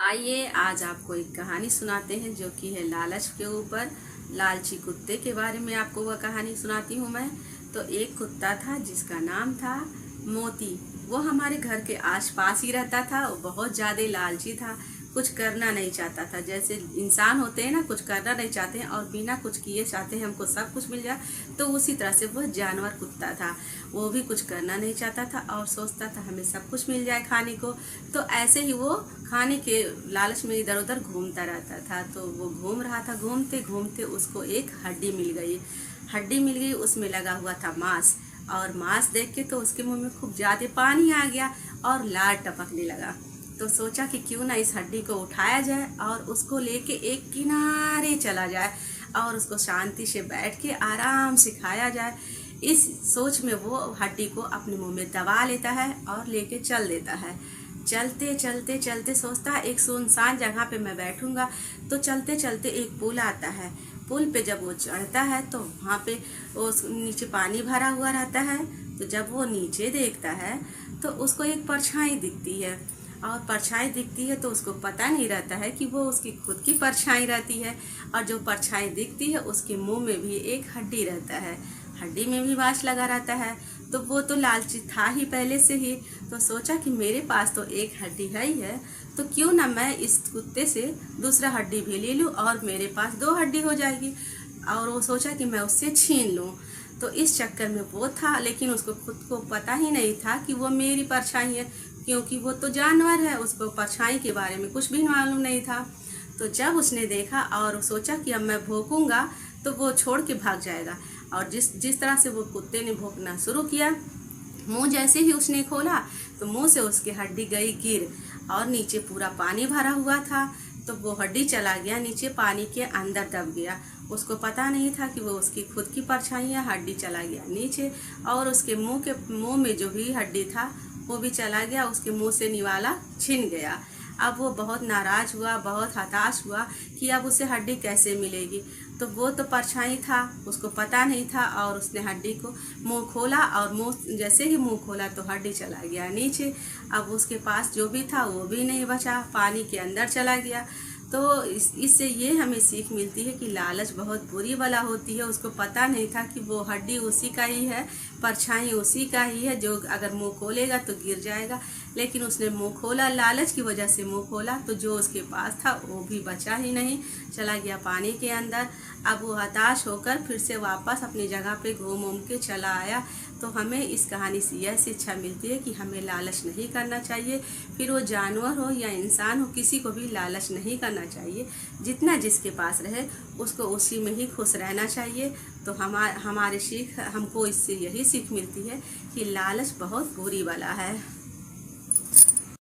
आइए आज आपको एक कहानी सुनाते हैं जो कि है लालच के ऊपर। लालची कुत्ते के बारे में आपको वह कहानी सुनाती हूँ मैं। तो एक कुत्ता था जिसका नाम था मोती। वो हमारे घर के आसपास ही रहता था। वो बहुत ज़्यादा लालची था, कुछ करना नहीं चाहता था। जैसे इंसान होते हैं ना, कुछ करना नहीं चाहते हैं और बिना कुछ किए चाहते हैं हमको सब कुछ मिल जाए, तो उसी तरह से वह जानवर कुत्ता था। वो भी कुछ करना नहीं चाहता था और सोचता था हमें सब कुछ मिल जाए खाने को। तो ऐसे ही वो खाने के लालच में इधर उधर घूमता रहता था। तो वो घूम रहा था, घूमते घूमते उसको एक हड्डी मिल गई। हड्डी मिल गई, उसमें लगा हुआ था मांस। और मांस देख के तो उसके मुंह में खूब ज़्यादा पानी आ गया और लार टपकने लगा। तो सोचा कि क्यों ना इस हड्डी को उठाया जाए और उसको लेके एक किनारे चला जाए और उसको शांति से बैठ के आराम से खाया जाए। इस सोच में वो हड्डी को अपने मुंह में दबा लेता है और लेके चल देता है। चलते चलते चलते सोचता है एक सुनसान जगह पे मैं बैठूंगा। तो चलते चलते एक पुल आता है। पुल पे जब वो चढ़ता है तो वहाँ पे वो नीचे पानी भरा हुआ रहता है। तो जब वो नीचे देखता है तो उसको एक परछाई दिखती है। और परछाई दिखती है तो उसको पता नहीं रहता है कि वो उसकी खुद की परछाई रहती है। और जो परछाई दिखती है उसके मुंह में भी एक हड्डी रहता है, हड्डी में भी मांस लगा रहता है। तो वो तो लालची था ही पहले से ही। तो सोचा कि मेरे पास तो एक हड्डी है ही है, तो क्यों ना मैं इस कुत्ते से दूसरा हड्डी भी ले लूँ और मेरे पास दो हड्डी हो जाएगी। और वो सोचा कि मैं उससे छीन लूँ। तो इस चक्कर में वो था, लेकिन उसको खुद को पता ही नहीं था कि वो मेरी परछाई है, क्योंकि वो तो जानवर है, उसको परछाई के बारे में कुछ भी मालूम नहीं था। तो जब उसने देखा और सोचा कि अब मैं भौंकूंगा तो वो छोड़ के भाग जाएगा। और जिस जिस तरह से वो कुत्ते ने भौंकना शुरू किया, मुंह जैसे ही उसने खोला तो मुंह से उसकी हड्डी गई गिर और नीचे पूरा पानी भरा हुआ था। तो वो हड्डी चला गया नीचे, पानी के अंदर दब गया। उसको पता नहीं था कि वो उसकी खुद की परछाई है। हड्डी चला गया नीचे और उसके मुंह में जो भी हड्डी था वो भी चला गया, उसके मुंह से निवाला छिन गया। अब वो बहुत नाराज हुआ, बहुत हताश हुआ कि अब उसे हड्डी कैसे मिलेगी। तो वो तो परछाई था, उसको पता नहीं था और उसने हड्डी को मुंह खोला और मुंह जैसे ही मुंह खोला तो हड्डी चला गया नीचे। अब उसके पास जो भी था वो भी नहीं बचा, पानी के अंदर चला गया। तो इससे ये हमें सीख मिलती है कि लालच बहुत बुरी बला होती है। उसको पता नहीं था कि वो हड्डी उसी का ही है, परछाई उसी का ही है जो अगर मुंह खोलेगा तो गिर जाएगा। लेकिन उसने मुंह खोला, लालच की वजह से मुंह खोला, तो जो उसके पास था वो भी बचा ही नहीं, चला गया पानी के अंदर। अब वो हताश होकर फिर से वापस अपनी जगह पे घूम घूम के चला आया। तो हमें इस कहानी से यह शिक्षा मिलती है कि हमें लालच नहीं करना चाहिए। फिर वो जानवर हो या इंसान हो, किसी को भी लालच नहीं करना चाहिए। जितना जिसके पास रहे उसको उसी में ही खुश रहना चाहिए। तो हमको इससे यही सीख मिलती है कि लालच बहुत बुरी वाला है।